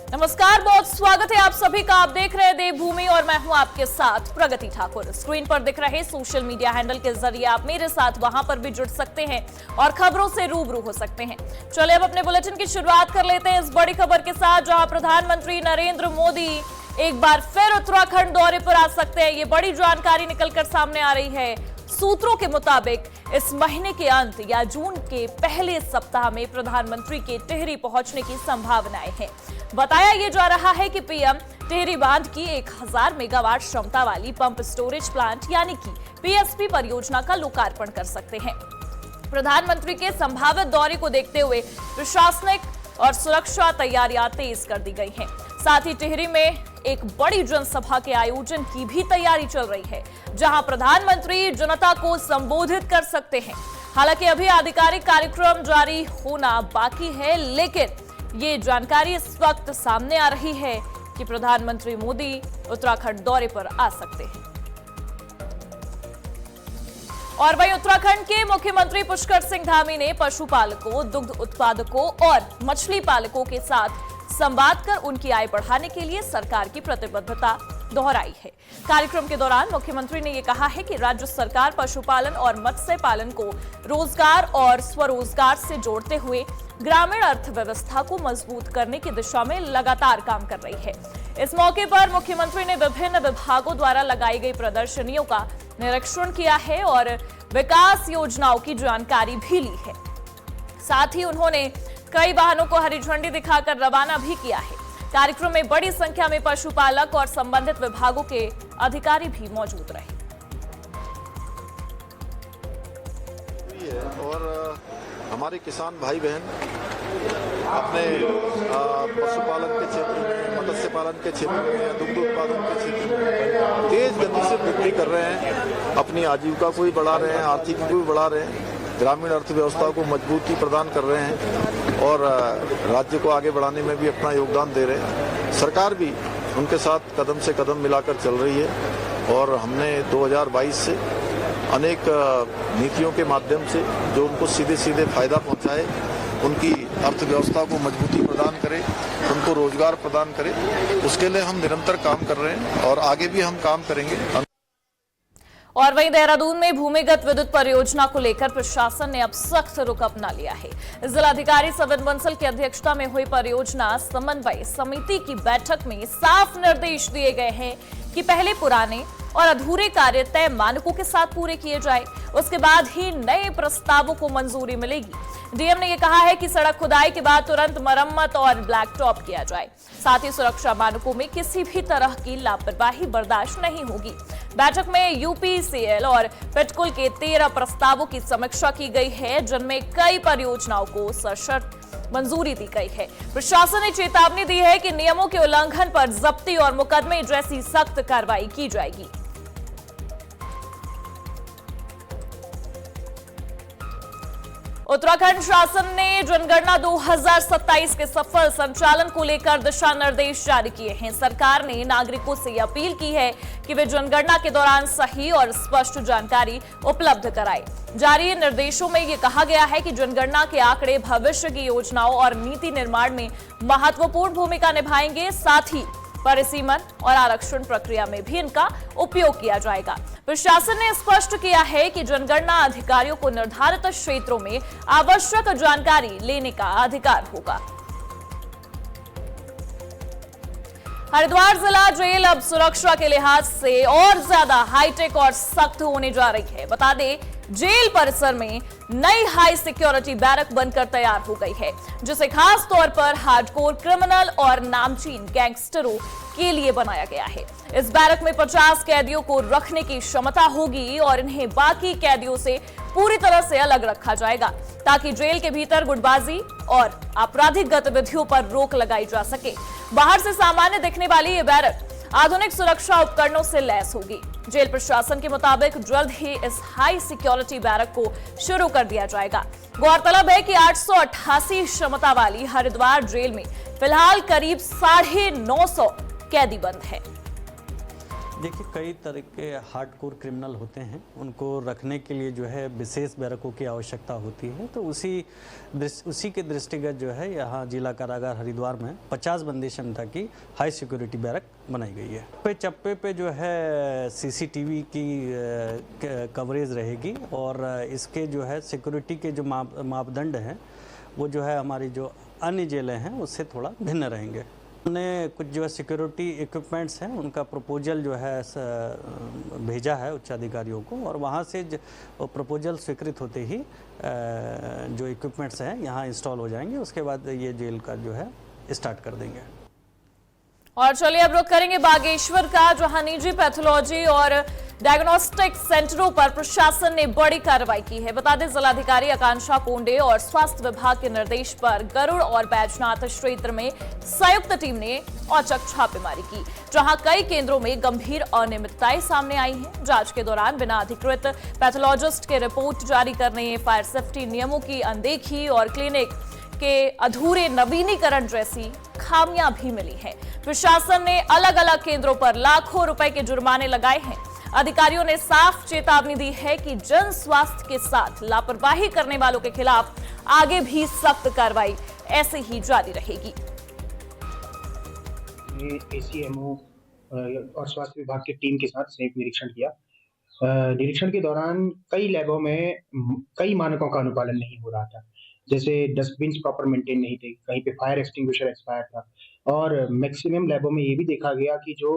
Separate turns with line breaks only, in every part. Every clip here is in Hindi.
नमस्कार, बहुत स्वागत है आप सभी का। आप देख रहे हैं देवभूमि और मैं हूं आपके साथ प्रगति ठाकुर। स्क्रीन पर दिख रहे सोशल मीडिया हैंडल के जरिए आप मेरे साथ वहां पर भी जुड़ सकते हैं और खबरों से रूबरू हो सकते हैं। चलिए अब अपने बुलेटिन की शुरुआत कर लेते हैं इस बड़ी खबर के साथ, जहां प्रधानमंत्री नरेंद्र मोदी एक बार फिर उत्तराखंड दौरे पर आ सकते हैं। ये बड़ी जानकारी निकलकर सामने आ रही है। सूत्रों के मुताबिक इस महीने के अंत या जून के पहले सप्ताह में प्रधानमंत्री के टिहरी पहुंचने की संभावनाएं हैं। बताया यह जा रहा है कि पीएम टिहरी बांध की 1000 मेगावाट क्षमता वाली पंप स्टोरेज प्लांट यानी कि पीएसपी परियोजना का लोकार्पण कर सकते हैं। प्रधानमंत्री के संभावित दौरे को देखते हुए प्रशासनिक और सुरक्षा तैयारियां तेज कर दी गई हैं। साथ ही टिहरी में एक बड़ी जनसभा के आयोजन की भी तैयारी चल रही है, जहां प्रधानमंत्री जनता को संबोधित कर सकते हैं। हालांकि अभी आधिकारिक कार्यक्रम जारी होना बाकी है, लेकिन ये जानकारी इस वक्त सामने आ रही है कि प्रधानमंत्री मोदी उत्तराखंड दौरे पर आ सकते हैं। और वहीं उत्तराखंड के मुख्यमंत्री पुष्कर सिंह धामी ने पशुपालकों, दुग्ध उत्पादकों और मछली पालकों के साथ संवाद कर उनकी आय बढ़ाने के लिए सरकार की प्रतिबद्धता दोहराई है। कार्यक्रम के दौरान मुख्यमंत्री ने यह कहा है कि राज्य सरकार पशुपालन और मत्स्य पालन को रोजगार और स्वरोजगार से जोड़ते हुए ग्रामीण अर्थव्यवस्था को मजबूत करने की दिशा में लगातार काम कर रही है। इस मौके पर मुख्यमंत्री ने विभिन्न विभागों द्वारा लगाई गई प्रदर्शनियों का निरीक्षण किया है और विकास योजनाओं की जानकारी भी ली है। साथ ही उन्होंने कई वाहनों को हरी झंडी दिखाकर रवाना भी किया है। कार्यक्रम में बड़ी संख्या में पशुपालक और संबंधित विभागों के अधिकारी भी मौजूद रहे।
और हमारे किसान भाई बहन अपने पशुपालन के क्षेत्र में, मत्स्य पालन के क्षेत्र में, दुग्ध उत्पादन के क्षेत्र में तेज गति से वृद्धि कर रहे हैं। अपनी आजीविका को भी बढ़ा रहे हैं, आर्थिक को भी बढ़ा रहे हैं, ग्रामीण अर्थव्यवस्था को मजबूती प्रदान कर रहे हैं और राज्य को आगे बढ़ाने में भी अपना योगदान दे रहे हैं। सरकार भी उनके साथ कदम से कदम मिलाकर चल रही है और हमने 2022 से अनेक नीतियों के माध्यम से जो उनको सीधे सीधे फायदा पहुंचाए, उनकी अर्थव्यवस्था को मजबूती प्रदान करे, उनको रोजगार प्रदान करे, उसके लिए हम निरंतर काम कर रहे हैं और आगे भी हम काम करेंगे।
और वहीं देहरादून में भूमिगत विद्युत परियोजना को लेकर प्रशासन ने अब सख्त रुख अपना लिया है। जिलाधिकारी सविन बंसल की अध्यक्षता में हुई परियोजना समन्वय समिति की बैठक में साफ निर्देश दिए गए हैं कि पहले पुराने और अधूरे कार्य तय मानकों के साथ पूरे किए जाए, उसके बाद ही नए प्रस्तावों को मंजूरी मिलेगी। डीएम ने यह कहा है कि सड़क खुदाई के बाद तुरंत मरम्मत और ब्लैक टॉप किया जाए। साथ ही सुरक्षा मानकों में किसी भी तरह की लापरवाही बर्दाश्त नहीं होगी। बैठक में यूपीसीएल और पेटकुल के 13 प्रस्तावों की समीक्षा की गई है, जिनमें कई परियोजनाओं को सशर्त मंजूरी दी गई है। प्रशासन ने चेतावनी दी है कि नियमों के उल्लंघन पर जब्ती और मुकदमे जैसी सख्त कार्रवाई की जाएगी। उत्तराखंड शासन ने जनगणना 2027 के सफल संचालन को लेकर दिशा निर्देश जारी किए हैं। सरकार ने नागरिकों से अपील की है कि वे जनगणना के दौरान सही और स्पष्ट जानकारी उपलब्ध कराएं। जारी निर्देशों में यह कहा गया है कि जनगणना के आंकड़े भविष्य की योजनाओं और नीति निर्माण में महत्वपूर्ण भूमिका निभाएंगे। साथ ही परिसीमन और आरक्षण प्रक्रिया में भी इनका उपयोग किया जाएगा। प्रशासन ने स्पष्ट किया है कि जनगणना अधिकारियों को निर्धारित क्षेत्रों में आवश्यक जानकारी लेने का अधिकार होगा। हरिद्वार जिला जेल अब सुरक्षा के लिहाज से और ज्यादा हाईटेक और सख्त होने जा रही है। बता दें, जेल परिसर में नई हाई सिक्योरिटी बैरक बनकर तैयार हो गई है, जिसे खास तौर पर हार्डकोर क्रिमिनल और नामचीन गैंगस्टरों के लिए बनाया गया है। इस बैरक में 50 कैदियों को रखने की क्षमता होगी और इन्हें बाकी कैदियों से पूरी तरह से अलग रखा जाएगा, ताकि जेल के भीतर गुटबाजी और आपराधिक गतिविधियों पर रोक लगाई जा सके। बाहर से सामान्य दिखने वाली ये बैरक आधुनिक सुरक्षा उपकरणों से लैस होगी। जेल प्रशासन के मुताबिक जल्द ही इस हाई सिक्योरिटी बैरक को शुरू कर दिया जाएगा। गौरतलब है कि 888 क्षमता वाली हरिद्वार जेल में फिलहाल करीब 950 कैदी बंद है।
देखिए, कई तरह के हार्डकोर क्रिमिनल होते हैं, उनको रखने के लिए जो है विशेष बैरकों की आवश्यकता होती है। तो उसी के दृष्टिगत जो है यहाँ जिला कारागार हरिद्वार में 50 बंदी क्षमता की हाई सिक्योरिटी बैरक बनाई गई है। पे चप्पे पे जो है सीसीटीवी की कवरेज रहेगी और इसके जो है सिक्योरिटी के जो मापदंड हैं वो जो है हमारी जो अन्य जेलें हैं उससे थोड़ा भिन्न रहेंगे। हमने कुछ जो है सिक्योरिटी इक्विपमेंट्स हैं उनका प्रपोजल जो है भेजा है उच्च अधिकारियों को और वहाँ से प्रपोजल स्वीकृत होते ही जो इक्विपमेंट्स हैं यहाँ इंस्टॉल हो जाएंगे। उसके बाद ये जेल का जो है स्टार्ट कर देंगे।
और चलिए अब रुख करेंगे बागेश्वर का, जहां निजी पैथोलॉजी और डायग्नोस्टिक सेंटरों पर प्रशासन ने बड़ी कार्रवाई की है। बता दें, जिलाधिकारी आकांक्षा कोंडे और स्वास्थ्य विभाग के निर्देश पर गरुड़ और बैजनाथ क्षेत्र में संयुक्त टीम ने औचक छापेमारी की, जहां कई केंद्रों में गंभीर अनियमितताएं सामने आई हैं। जांच के दौरान बिना अधिकृत पैथोलॉजिस्ट के रिपोर्ट जारी करने, फायर सेफ्टी नियमों की अनदेखी और क्लिनिक के अधूरे नवीनीकरण जैसी खामियां भी मिली हैं। प्रशासन ने अलग अलग केंद्रों पर लाखों रुपए के जुर्माने लगाए हैं। अधिकारियों ने साफ चेतावनी दी है कि जन स्वास्थ्य के साथ लापरवाही करने वालों के खिलाफ आगे भी सख्त कार्रवाई ऐसे ही जारी रहेगी।
एसीएमओ और स्वास्थ्य विभाग की टीम के साथ संयुक्त निरीक्षण किया। निरीक्षण के दौरान कई लैबों में कई मानकों का अनुपालन नहीं हो रहा था, जैसे डस्टबिन प्रॉपर मेंटेन नहीं थे, कहीं पे फायर एक्सटिंग्विशर एक्सपायर था और मैक्सिमम लैबों में ये भी देखा गया कि जो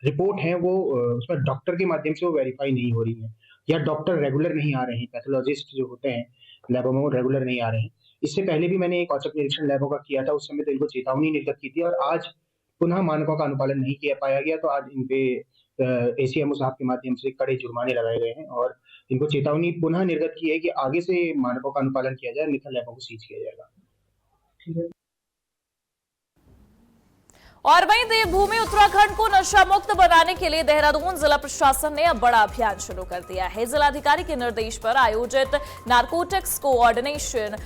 रिपोर्ट है वो उसमें डॉक्टर के माध्यम से वो वेरीफाई नहीं हो रही है या डॉक्टर रेगुलर नहीं आ रहे हैं, पैथोलॉजिस्ट जो होते हैं लैबों में वो रेगुलर नहीं आ रहे हैं। इससे पहले भी मैंने एक औचक निरीक्षण लैबों का किया था, उस समय तो इनको चेतावनी निर्गत की थी और आज पुनः मानकों का अनुपालन नहीं किया पाया गया, तो आज इन पे एसीएमओ साहब के माध्यम से कड़े जुर्माने लगाए गए हैं और इनको चेतावनी पुनः निर्गत की है कि आगे से मानकों का अनुपालन किया जाए, अन्यथा लैबों को सीज किया जाएगा। ठीक है।
और वहीं देवभूमि उत्तराखंड को नशा मुक्त बनाने के लिए देहरादून जिला प्रशासन ने अब बड़ा अभियान शुरू कर दिया है। जिलाधिकारी के निर्देश पर आयोजित नारकोटिक्स कोऑर्डिनेशन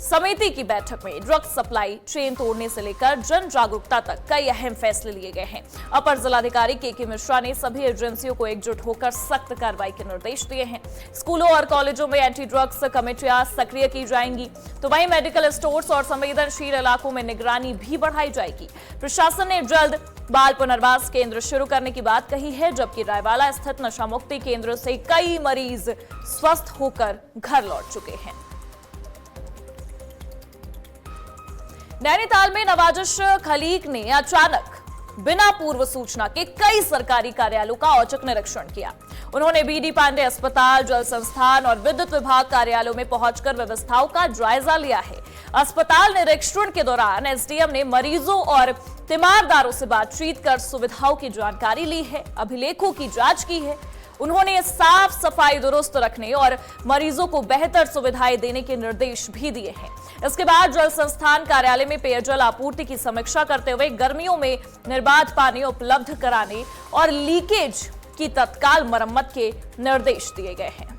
समिति की बैठक में ड्रग सप्लाई चेन तोड़ने से लेकर जन जागरूकता तक कई अहम फैसले लिए गए हैं। अपर जिलाधिकारी के मिश्रा ने सभी एजेंसियों को एकजुट होकर सख्त कार्रवाई के निर्देश दिए हैं। स्कूलों और कॉलेजों में एंटी ड्रग्स कमेटियां सक्रिय की जाएंगी, तो वहीं मेडिकल स्टोर्स और संवेदनशील इलाकों में निगरानी भी बढ़ाई जाएगी। प्रशासन ने जल्द बाल पुनर्वास केंद्र शुरू करने की बात कही है, जबकि रायवाला स्थित नशा मुक्ति केंद्र से कई मरीज स्वस्थ होकर घर लौट चुके हैं। नैनीताल में नवाजिश खलीक ने अचानक बिना पूर्व सूचना के कई सरकारी कार्यालयों का औचक निरीक्षण किया। उन्होंने बीडी पांडे अस्पताल, जल संस्थान और विद्युत विभाग कार्यालयों में पहुंचकर व्यवस्थाओं का जायजा लिया है। अस्पताल निरीक्षण के दौरान एसडीएम ने मरीजों और तीमारदारों से बातचीत कर सुविधाओं की जानकारी ली है, अभिलेखों की जांच की है। उन्होंने साफ सफाई दुरुस्त रखने और मरीजों को बेहतर सुविधाएं देने के निर्देश भी दिए हैं। इसके बाद जल संस्थान कार्यालय में पेयजल आपूर्ति की समीक्षा करते हुए गर्मियों में निर्बाध पानी उपलब्ध कराने और लीकेज की तत्काल मरम्मत के निर्देश दिए गए हैं।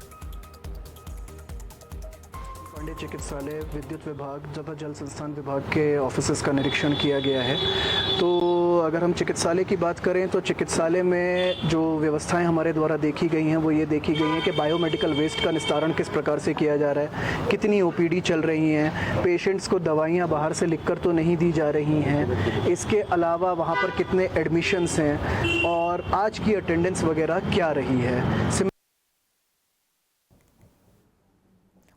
पांडे चिकित्सालय, विद्युत विभाग तथा जल संस्थान विभाग के ऑफिसेस का निरीक्षण किया गया है। तो अगर हम चिकित्सालय की बात करें तो चिकित्सालय में जो व्यवस्थाएं हमारे द्वारा देखी गई हैं वो ये देखी गई हैं कि बायोमेडिकल वेस्ट का निस्तारण किस प्रकार से किया जा रहा है, कितनी ओपीडी चल रही हैं, पेशेंट्स को दवाइयाँ बाहर से लिखकर तो नहीं दी जा रही हैं, इसके अलावा वहाँ पर कितने एडमिशन्स हैं और आज की अटेंडेंस वगैरह क्या रही है।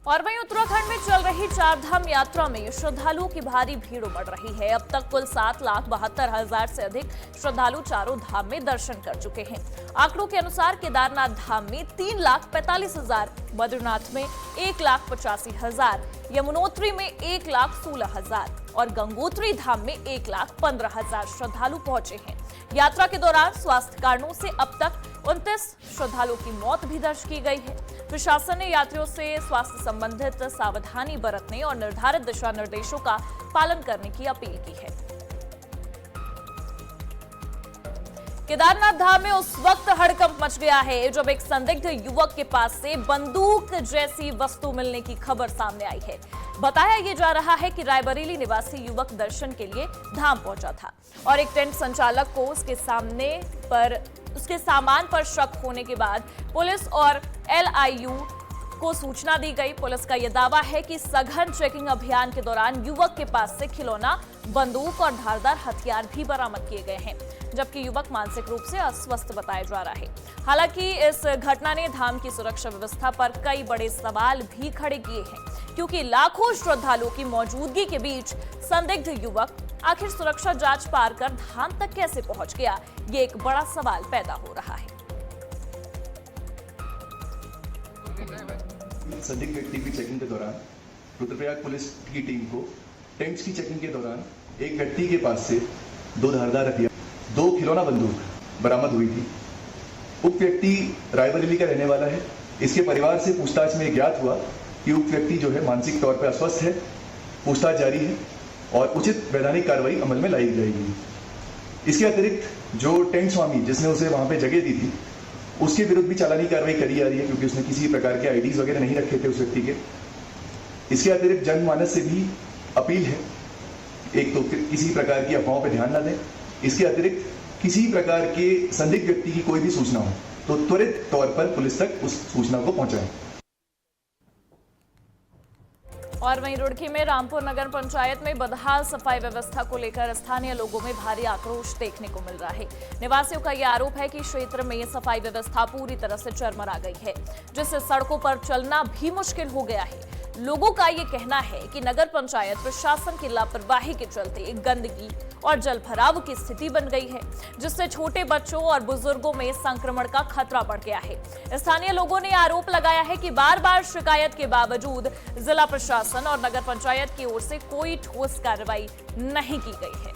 और वहीं उत्तराखंड में चल रही चारधाम यात्रा में श्रद्धालुओं की भारी भीड़ उमड़ रही है। अब तक कुल 7,72,000 से अधिक श्रद्धालु चारों धाम में दर्शन कर चुके हैं। आंकड़ों के अनुसार केदारनाथ धाम में 3,45,000, बद्रीनाथ में 1,85,000, यमुनोत्री में 1,16,000 और गंगोत्री धाम में 1,15,000 श्रद्धालु पहुंचे हैं। यात्रा के दौरान स्वास्थ्य कारणों से अब तक 29 श्रद्धालुओं की मौत भी दर्ज की गई है। प्रशासन ने यात्रियों से स्वास्थ्य संबंधित सावधानी बरतने और निर्धारित दिशा निर्देशों का पालन करने की अपील की है। केदारनाथ धाम में उस वक्त हड़कंप मच गया है जब एक संदिग्ध युवक के पास से बंदूक जैसी वस्तु मिलने की खबर सामने आई है। बताया ये जा रहा है कि रायबरेली निवासी युवक दर्शन के लिए धाम पहुंचा था और एक टेंट संचालक को उसके सामान पर शक होने के बाद पुलिस और LIU को सूचना दी गई। पुलिस का यह दावा है कि सघन चेकिंग अभियान के दौरान युवक के पास से खिलौना, बंदूक और धारदार हथियार भी बरामद किए गए हैं, जबकि युवक मानसिक रूप से अस्वस्थ बताया जा रहा है। हालांकि इस घटना ने धाम की सुरक्षा व्यवस्था पर कई बड़े सवाल भी खड़े किए हैं, क्योंकि लाखों श्रद्धालुओं की मौजूदगी के बीच संदिग्ध युवक आखिर सुरक्षा जांच पार कर धाम तक कैसे पहुंच गया, ये एक बड़ा सवाल पैदा हो रहा है।
संदिग्ध व्यक्ति की चेकिंग के दौरान रुद्रप्रयाग पुलिस की टीम को टेंट्स की चेकिंग के दौरान एक व्यक्ति के पास से 2 धारदार हथियार, 2 खिलौना बंदूक बरामद हुई थी। उक्त व्यक्ति रायबरेली का रहने वाला है। इसके परिवार से पूछताछ में ज्ञात हुआ कि उक्त व्यक्ति जो है मानसिक तौर पर अस्वस्थ है। पूछताछ जारी है और उचित वैधानिक कार्रवाई अमल में लाई जाएगी। इसके अतिरिक्त जो टेंट स्वामी जिसने उसे वहां पे जगह दी थी, उसके विरुद्ध भी चालानी कार्रवाई करी जा रही है, क्योंकि उसने किसी प्रकार के आईडीज वगैरह नहीं रखे थे उस व्यक्ति के। इसके अतिरिक्त जनमानस से भी अपील है, एक तो किसी प्रकार की अफवाहों पर ध्यान न दें। इसके अतिरिक्त किसी प्रकार के संदिग्ध व्यक्ति की कोई भी सूचना हो तो त्वरित तौर पर पुलिस तक उस सूचना को पहुंचाएं।
और वहीं रुड़की में रामपुर नगर पंचायत में बदहाल सफाई व्यवस्था को लेकर स्थानीय लोगों में भारी आक्रोश देखने को मिल रहा है। निवासियों का यह आरोप है कि क्षेत्र में सफाई व्यवस्था पूरी तरह से चरमरा गई है, जिससे सड़कों पर चलना भी मुश्किल हो गया है। लोगों का ये कहना है कि नगर पंचायत प्रशासन की लापरवाही के चलते गंदगी और जल भराव की स्थिति बन गई है, जिससे छोटे बच्चों और बुजुर्गों में संक्रमण का खतरा बढ़ गया है। स्थानीय लोगों ने आरोप लगाया है कि बार बार शिकायत के बावजूद जिला प्रशासन और नगर पंचायत की ओर से कोई ठोस कार्रवाई नहीं की गई है।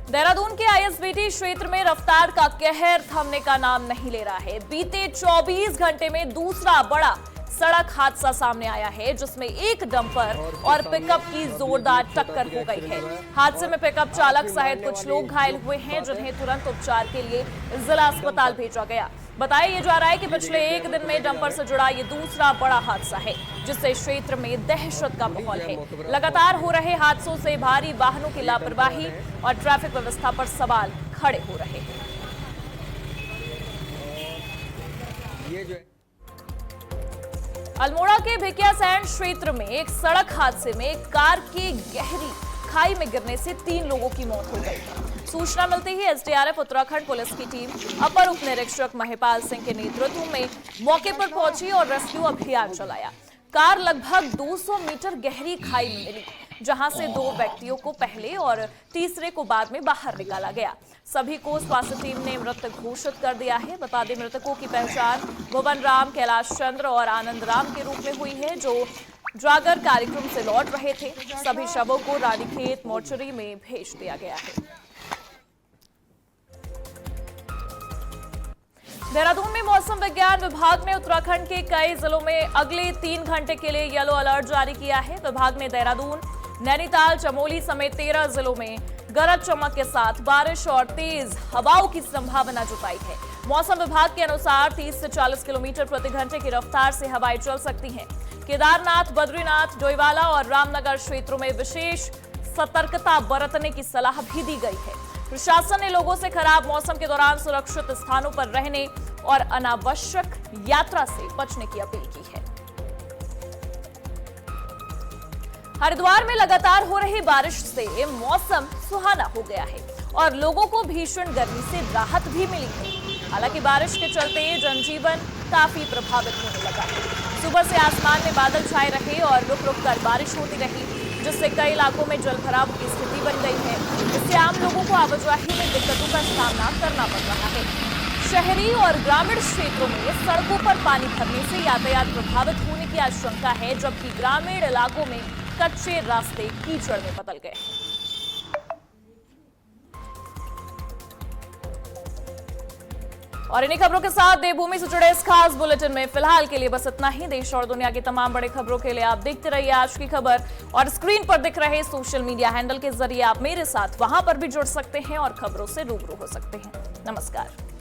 देहरादून के ISBT क्षेत्र में रफ्तार का कहर थमने का नाम नहीं ले रहा है। बीते 24 घंटे में दूसरा बड़ा सड़क हादसा सामने आया है, जिसमें एक डंपर और पिकअप की जोरदार टक्कर हो गई है। हादसे में पिकअप चालक सहित कुछ लोग घायल हुए हैं, जिन्हें तुरंत उपचार के लिए जिला अस्पताल भेजा गया। बताया ये जा रहा है कि पिछले एक दिन में डंपर से जुड़ा ये दूसरा बड़ा हादसा है, जिससे क्षेत्र में दहशत का माहौल है। लगातार हो रहे हादसों से भारी वाहनों की लापरवाही और ट्रैफिक व्यवस्था पर सवाल खड़े हो रहे हैं। अल्मोड़ा के भिकियासैंण क्षेत्र में एक सड़क हादसे में एक कार के गहरी खाई में गिरने से 3 लोगों की मौत हो गई। सूचना मिलते ही SDRF उत्तराखंड पुलिस की टीम अपर उप निरीक्षक महिपाल सिंह के नेतृत्व में मौके पर पहुंची और रेस्क्यू अभियान चलाया। कार लगभग 200 मीटर गहरी खाई में मिली, जहां से 2 व्यक्तियों को पहले और तीसरे को बाद में बाहर निकाला गया। सभी को स्वास्थ्य टीम ने मृत घोषित कर दिया है। बता दें, मृतकों की पहचान भुवन राम, कैलाश चंद्र और आनंद राम के रूप में हुई है, जो जागर कार्यक्रम से लौट रहे थे। सभी शवों को रानीखेत मोर्चरी में भेज दिया गया है। देहरादून में मौसम विज्ञान विभाग ने उत्तराखंड के कई जिलों में अगले 3 घंटे के लिए येलो अलर्ट जारी किया है। विभाग ने देहरादून, नैनीताल, चमोली समेत 13 जिलों में गरज चमक के साथ बारिश और तेज हवाओं की संभावना जताई है। मौसम विभाग के अनुसार 30 से 40 किलोमीटर प्रति घंटे की रफ्तार से हवाएं चल सकती हैं। केदारनाथ, बद्रीनाथ, डोईवाला और रामनगर क्षेत्रों में विशेष सतर्कता बरतने की सलाह भी दी गई है। प्रशासन ने लोगों से खराब मौसम के दौरान सुरक्षित स्थानों पर रहने और अनावश्यक यात्रा से बचने की अपील की है। हरिद्वार में लगातार हो रही बारिश से मौसम सुहाना हो गया है और लोगों को भीषण गर्मी से राहत भी मिली है। हालांकि बारिश के चलते जनजीवन काफी प्रभावित होने लगा है। सुबह से आसमान में बादल छाए रहे और रुक रुक कर बारिश होती रही, जिससे कई इलाकों में जलभराव की स्थिति बन गई है। इससे आम लोगों को आवाजाही में दिक्कतों का सामना करना पड़ रहा है। शहरी और ग्रामीण क्षेत्रों में सड़कों पर पानी भरने से यातायात प्रभावित होने की आशंका है, जबकि ग्रामीण इलाकों में कच्चे रास्ते कीचड़ में बदल गए। और इन्हीं खबरों के साथ देवभूमि से जुड़े इस खास बुलेटिन में फिलहाल के लिए बस इतना ही। देश और दुनिया की तमाम बड़ी खबरों के लिए आप देखते रहिए आज की खबर, और स्क्रीन पर दिख रहे सोशल मीडिया हैंडल के जरिए आप मेरे साथ वहां पर भी जुड़ सकते हैं और खबरों से रूबरू हो सकते हैं। नमस्कार।